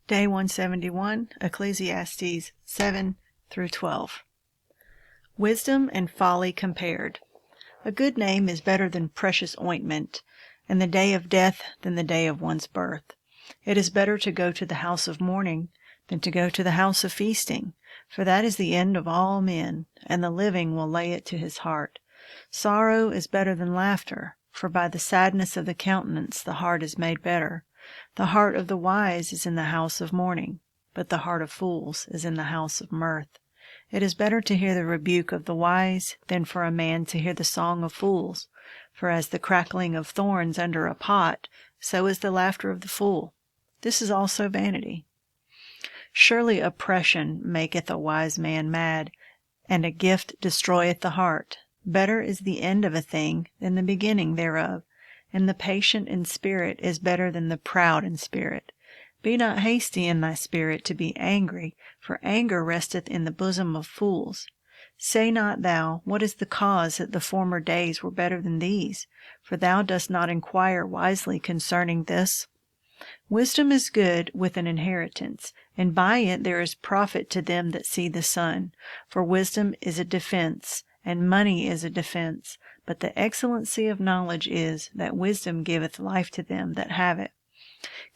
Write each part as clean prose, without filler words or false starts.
Day 171, Ecclesiastes 7 through 12. Wisdom and folly compared. A good name is better than precious ointment, and the day of death than the day of one's birth. It is better to go to the house of mourning than to go to the house of feasting, for that is the end of all men, and the living will lay it to his heart. Sorrow is better than laughter, for by the sadness of the countenance the heart is made better. The heart of the wise is in the house of mourning, but the heart of fools is in the house of mirth. It is better to hear the rebuke of the wise than for a man to hear the song of fools. For as the crackling of thorns under a pot, so is the laughter of the fool. This is also vanity. Surely oppression maketh a wise man mad, and a gift destroyeth the heart. Better is the end of a thing than the beginning thereof, and the patient in spirit is better than the proud in spirit. Be not hasty in thy spirit to be angry, for anger resteth in the bosom of fools. Say not thou, what is the cause that the former days were better than these? For thou dost not inquire wisely concerning this. Wisdom is good with an inheritance, and by it there is profit to them that see the sun. For wisdom is a defense, and money is a defense. But the excellency of knowledge is, that wisdom giveth life to them that have it.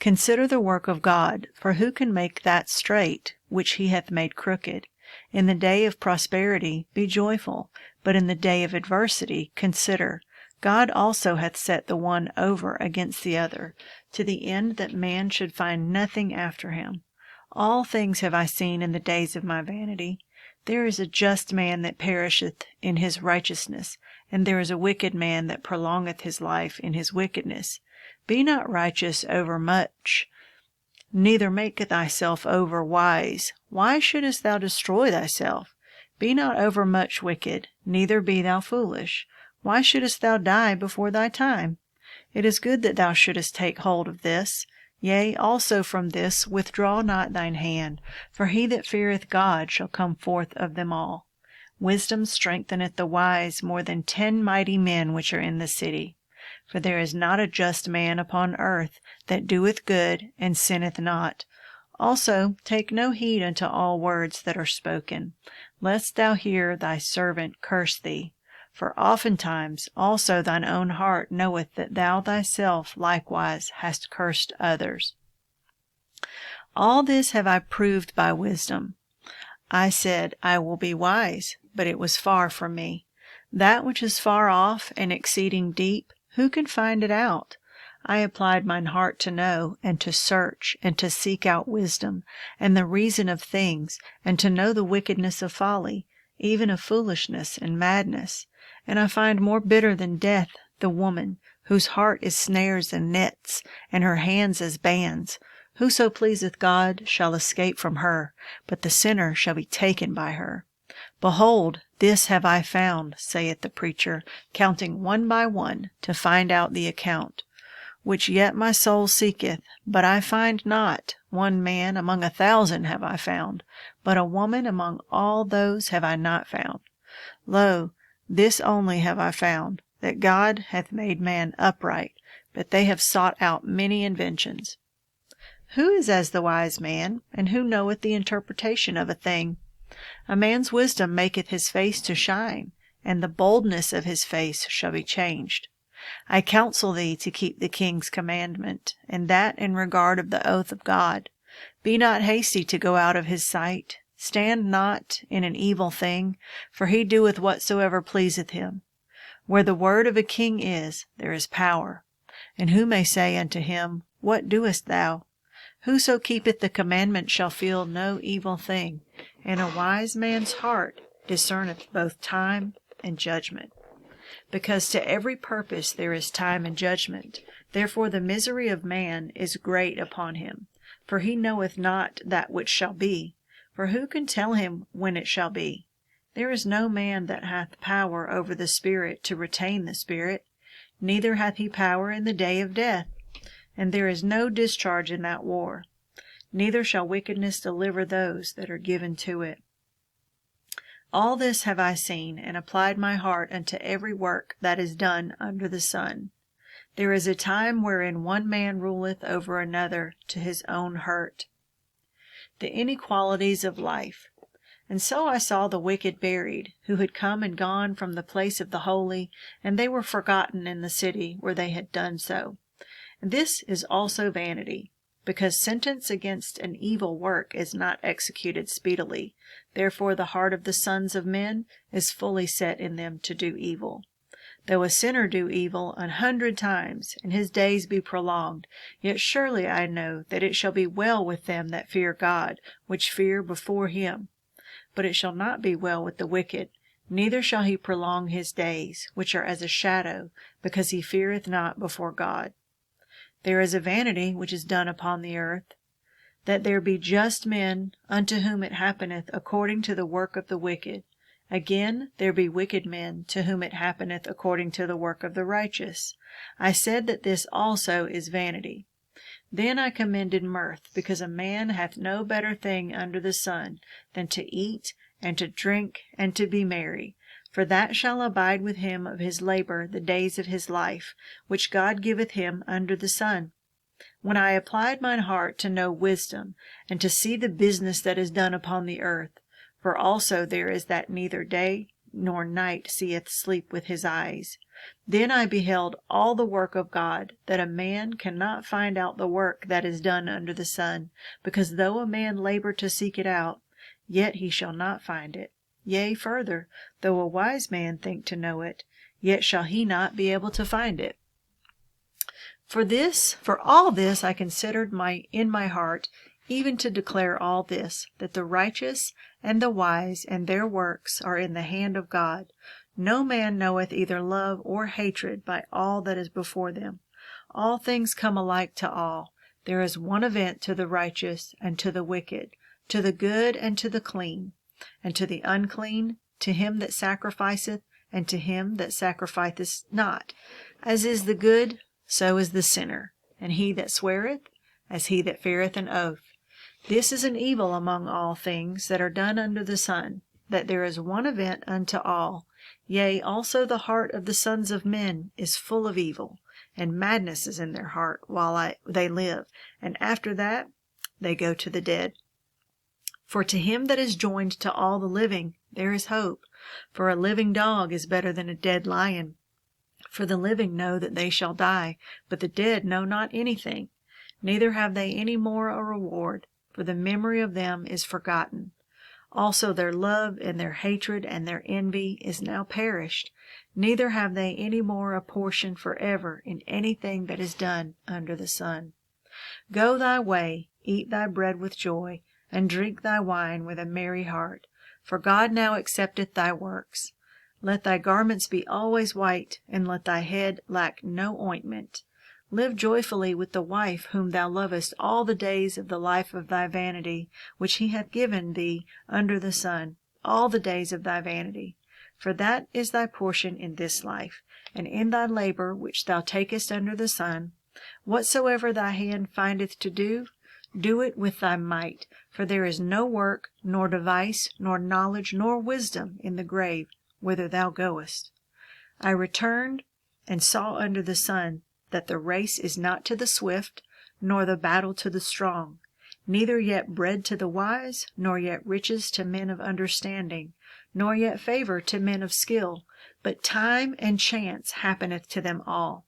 Consider the work of God, for who can make that straight which he hath made crooked? In the day of prosperity be joyful, but in the day of adversity consider. God also hath set the one over against the other, to the end that man should find nothing after him. All things have I seen in the days of my vanity. There is a just man that perisheth in his righteousness, and there is a wicked man that prolongeth his life in his wickedness. Be not righteous over much, neither make thyself over wise. Why shouldest thou destroy thyself? Be not over much wicked, neither be thou foolish. Why shouldest thou die before thy time? It is good that thou shouldest take hold of this. Yea, also from this withdraw not thine hand, for he that feareth God shall come forth of them all. Wisdom strengtheneth the wise more than 10 mighty men which are in the city. For there is not a just man upon earth that doeth good and sinneth not. Also take no heed unto all words that are spoken, lest thou hear thy servant curse thee. For oftentimes also thine own heart knoweth that thou thyself likewise hast cursed others. All this have I proved by wisdom. I said, I will be wise, but it was far from me. That which is far off and exceeding deep, who can find it out? I applied mine heart to know, and to search, and to seek out wisdom, and the reason of things, and to know the wickedness of folly, even of foolishness and madness. And I find more bitter than death the woman, whose heart is snares and nets, and her hands as bands. Whoso pleaseth God shall escape from her, but the sinner shall be taken by her. Behold, this have I found, saith the preacher, counting one by one, to find out the account. Which yet my soul seeketh, but I find not. One man among 1,000 have I found, but a woman among all those have I not found. Lo, this only have I found, that God hath made man upright, but they have sought out many inventions. Who is as the wise man, and who knoweth the interpretation of a thing? A man's wisdom maketh his face to shine, and the boldness of his face shall be changed. I counsel thee to keep the king's commandment, and that in regard of the oath of God. Be not hasty to go out of his sight. Stand not in an evil thing, for he doeth whatsoever pleaseth him. Where the word of a king is, there is power. And who may say unto him, What doest thou? Whoso keepeth the commandment shall feel no evil thing, and a wise man's heart discerneth both time and judgment. Because to every purpose there is time and judgment. Therefore the misery of man is great upon him, for he knoweth not that which shall be. For who can tell him when it shall be? There is no man that hath power over the spirit to retain the spirit, neither hath he power in the day of death. And there is no discharge in that war, neither shall wickedness deliver those that are given to it. All this have I seen, and applied my heart unto every work that is done under the sun. There is a time wherein one man ruleth over another to his own hurt. the inequalities of life. And so I saw the wicked buried, who had come and gone from the place of the holy, and they were forgotten in the city where they had done so. And this is also vanity, because sentence against an evil work is not executed speedily. Therefore the heart of the sons of men is fully set in them to do evil. Though a sinner do evil 100 times, and his days be prolonged, yet surely I know that it shall be well with them that fear God, which fear before him. But it shall not be well with the wicked, neither shall he prolong his days, which are as a shadow, because he feareth not before God. There is a vanity which is done upon the earth, that there be just men, unto whom it happeneth according to the work of the wicked. Again, there be wicked men, to whom it happeneth according to the work of the righteous. I said that this also is vanity. Then I commended mirth, because a man hath no better thing under the sun than to eat and to drink and to be merry, for that shall abide with him of his labor the days of his life, which God giveth him under the sun. When I applied mine heart to know wisdom, and to see the business that is done upon the earth, for also there is that neither day nor night seeth sleep with his eyes. Then I beheld all the work of God, that a man cannot find out the work that is done under the sun, because though a man labor to seek it out, yet he shall not find it. Yea, further, though a wise man think to know it, yet shall he not be able to find it. For all this I considered in my heart, even to declare all this, that the righteous and the wise and their works are in the hand of God. No man knoweth either love or hatred by all that is before them. All things come alike to all. There is one event to the righteous and to the wicked, to the good and to the clean, and to the unclean, to him that sacrificeth, and to him that sacrificeth not. As is the good, so is the sinner, and he that sweareth, as he that feareth an oath. This is an evil among all things that are done under the sun, that there is one event unto all. Yea, also the heart of the sons of men is full of evil, and madness is in their heart while they live, and after that they go to the dead. For to him that is joined to all the living there is hope. For a living dog is better than a dead lion. For the living know that they shall die, but the dead know not anything, neither have they any more a reward, for the memory of them is forgotten. Also their love and their hatred and their envy is now perished, neither have they any more a portion forever in anything that is done under the sun. Go thy way, eat thy bread with joy, and drink thy wine with a merry heart, for God now accepteth thy works. Let thy garments be always white, and let thy head lack no ointment. Live joyfully with the wife whom thou lovest all the days of the life of thy vanity, which he hath given thee under the sun, all the days of thy vanity. For that is thy portion in this life, and in thy labor which thou takest under the sun. Whatsoever thy hand findeth to do, do it with thy might, for there is no work, nor device, nor knowledge, nor wisdom in the grave, whither thou goest. I returned and saw under the sun that the race is not to the swift, nor the battle to the strong, neither yet bread to the wise, nor yet riches to men of understanding, nor yet favor to men of skill, but time and chance happeneth to them all.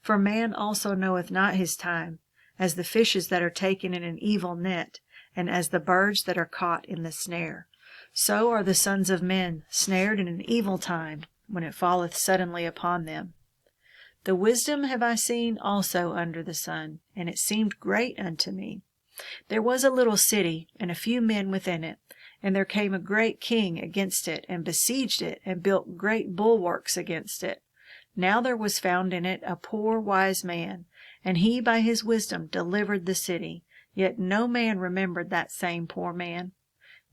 For man also knoweth not his time, as the fishes that are taken in an evil net, and as the birds that are caught in the snare. So are the sons of men snared in an evil time, when it falleth suddenly upon them. The wisdom have I seen also under the sun, and it seemed great unto me. There was a little city, and a few men within it, and there came a great king against it, and besieged it, and built great bulwarks against it. Now there was found in it a poor wise man, and he by his wisdom delivered the city, yet no man remembered that same poor man.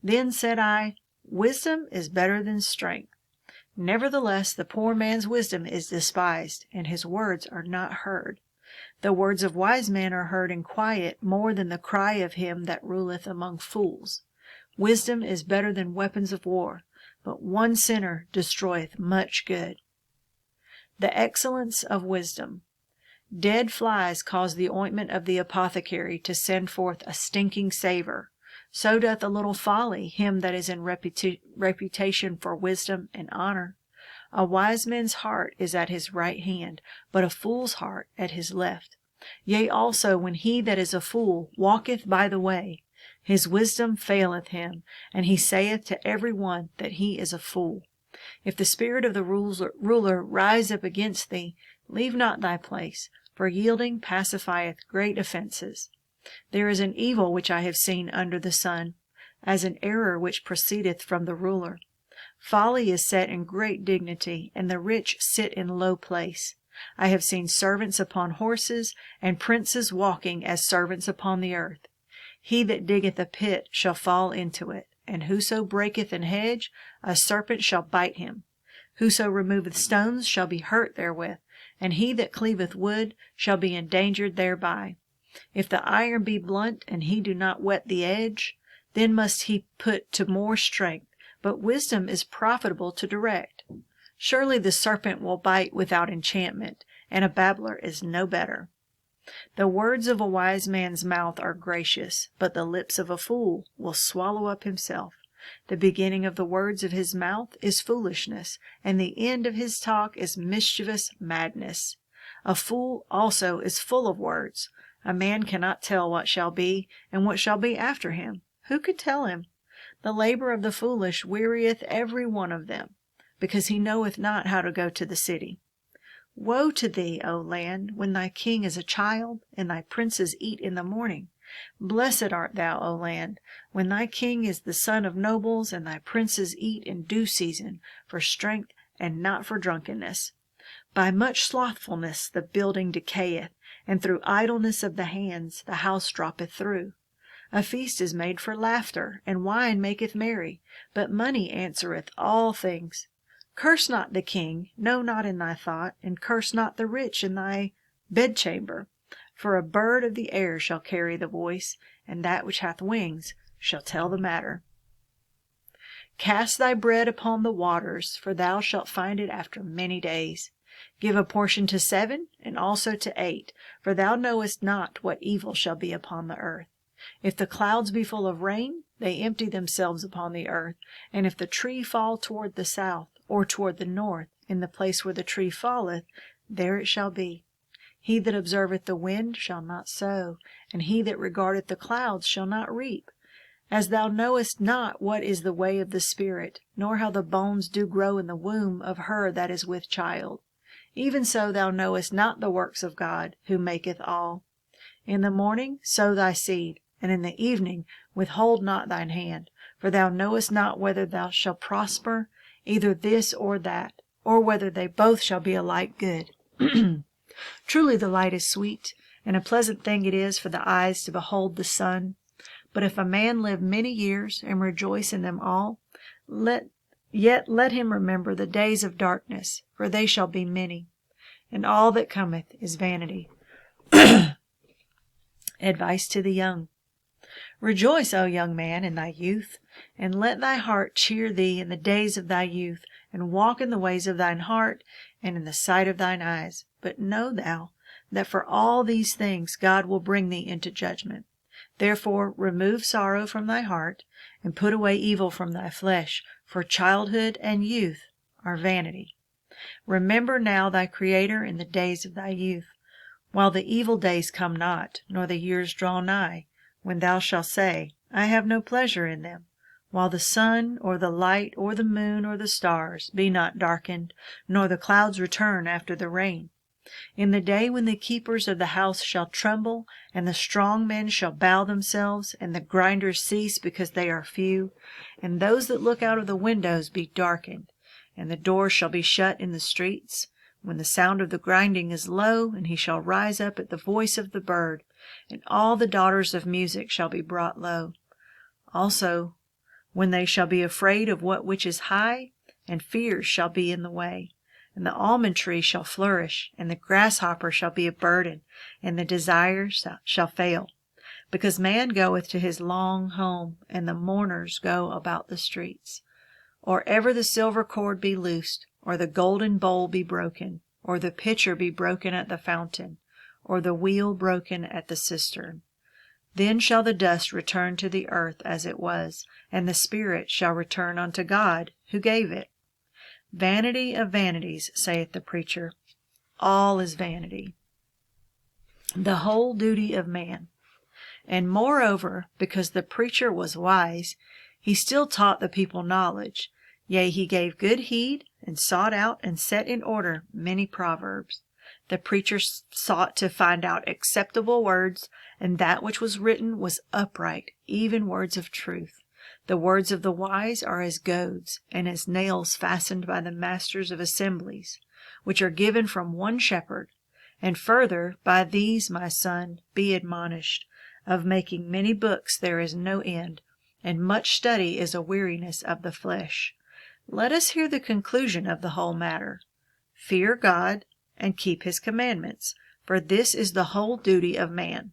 Then said I, Wisdom is better than strength. Nevertheless, the poor man's wisdom is despised, and his words are not heard. The words of wise men are heard in quiet more than the cry of him that ruleth among fools. Wisdom is better than weapons of war, but one sinner destroyeth much good. The excellence of wisdom. Dead flies cause the ointment of the apothecary to send forth a stinking savor. So doth a little folly him that is in reputation for wisdom and honor. A wise man's heart is at his right hand, but a fool's heart at his left. Yea, also when he that is a fool walketh by the way, his wisdom faileth him, and he saith to every one that he is a fool. If the spirit of the ruler rise up against thee, leave not thy place, for yielding pacifieth great offences. There is an evil which I have seen under the sun, as an error which proceedeth from the ruler. Folly is set in great dignity, and the rich sit in low place. I have seen servants upon horses, and princes walking as servants upon the earth. He that diggeth a pit shall fall into it, and whoso breaketh an hedge, a serpent shall bite him. Whoso removeth stones shall be hurt therewith, and he that cleaveth wood shall be endangered thereby. If the iron be blunt, and he do not whet the edge, then must he put to more strength, but wisdom is profitable to direct. Surely the serpent will bite without enchantment, and a babbler is no better. The words of a wise man's mouth are gracious, but the lips of a fool will swallow up himself. The beginning of the words of his mouth is foolishness, and the end of his talk is mischievous madness. A fool also is full of words. A man cannot tell what shall be, and what shall be after him. Who could tell him? The labor of the foolish wearieth every one of them, because he knoweth not how to go to the city. Woe to thee, O land, when thy king is a child, and thy princes eat in the morning. Blessed art thou, O land, when thy king is the son of nobles, and thy princes eat in due season, for strength and not for drunkenness. By much slothfulness the building decayeth, and through idleness of the hands the house droppeth through. A feast is made for laughter, and wine maketh merry, but money answereth all things. Curse not the king, no, not in thy thought, and curse not the rich in thy bedchamber. For a bird of the air shall carry the voice, and that which hath wings shall tell the matter. Cast thy bread upon the waters, for thou shalt find it after many days. Give a portion to 7, and also to 8, for thou knowest not what evil shall be upon the earth. If the clouds be full of rain, they empty themselves upon the earth, and if the tree fall toward the south, or toward the north, in the place where the tree falleth, there it shall be. He that observeth the wind shall not sow, and he that regardeth the clouds shall not reap. As thou knowest not what is the way of the Spirit, nor how the bones do grow in the womb of her that is with child, even so thou knowest not the works of God, who maketh all. In the morning sow thy seed, and in the evening withhold not thine hand, for thou knowest not whether thou shalt prosper, either this or that, or whether they both shall be alike good. Truly the light is sweet, and a pleasant thing it is for the eyes to behold the sun. But if a man live many years, and rejoice in them all, yet let him remember the days of darkness, for they shall be many, and all that cometh is vanity. Advice to the young. Rejoice, O young man, in thy youth, and let thy heart cheer thee in the days of thy youth, and walk in the ways of thine heart, and in the sight of thine eyes. But know thou that for all these things God will bring thee into judgment. Therefore remove sorrow from thy heart, and put away evil from thy flesh, for childhood and youth are vanity. Remember now thy Creator in the days of thy youth, while the evil days come not, nor the years draw nigh, when thou shalt say, I have no pleasure in them, while the sun, or the light, or the moon, or the stars be not darkened, nor the clouds return after the rain. In the day when the keepers of the house shall tremble, and the strong men shall bow themselves, and the grinders cease because they are few, and those that look out of the windows be darkened, and the doors shall be shut in the streets, when the sound of the grinding is low, and he shall rise up at the voice of the bird, and all the daughters of music shall be brought low. Also, when they shall be afraid of what which is high, and fears shall be in the way. And the almond tree shall flourish, and the grasshopper shall be a burden, and the desire shall fail. Because man goeth to his long home, and the mourners go about the streets. Or ever the silver cord be loosed, or the golden bowl be broken, or the pitcher be broken at the fountain, or the wheel broken at the cistern. Then shall the dust return to the earth as it was, and the spirit shall return unto God, who gave it. Vanity of vanities, saith the preacher. All is vanity. The whole duty of man. And moreover, because the preacher was wise, he still taught the people knowledge. Yea, he gave good heed, and sought out and set in order many proverbs. The preacher sought to find out acceptable words, and that which was written was upright, even words of truth. The words of the wise are as goads, and as nails fastened by the masters of assemblies, which are given from one shepherd. And further, by these, my son, be admonished. Of making many books there is no end, and much study is a weariness of the flesh. Let us hear the conclusion of the whole matter. Fear God, and keep his commandments, for this is the whole duty of man.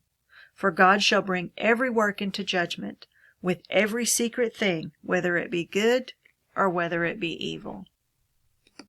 For God shall bring every work into judgment, with every secret thing, whether it be good or whether it be evil.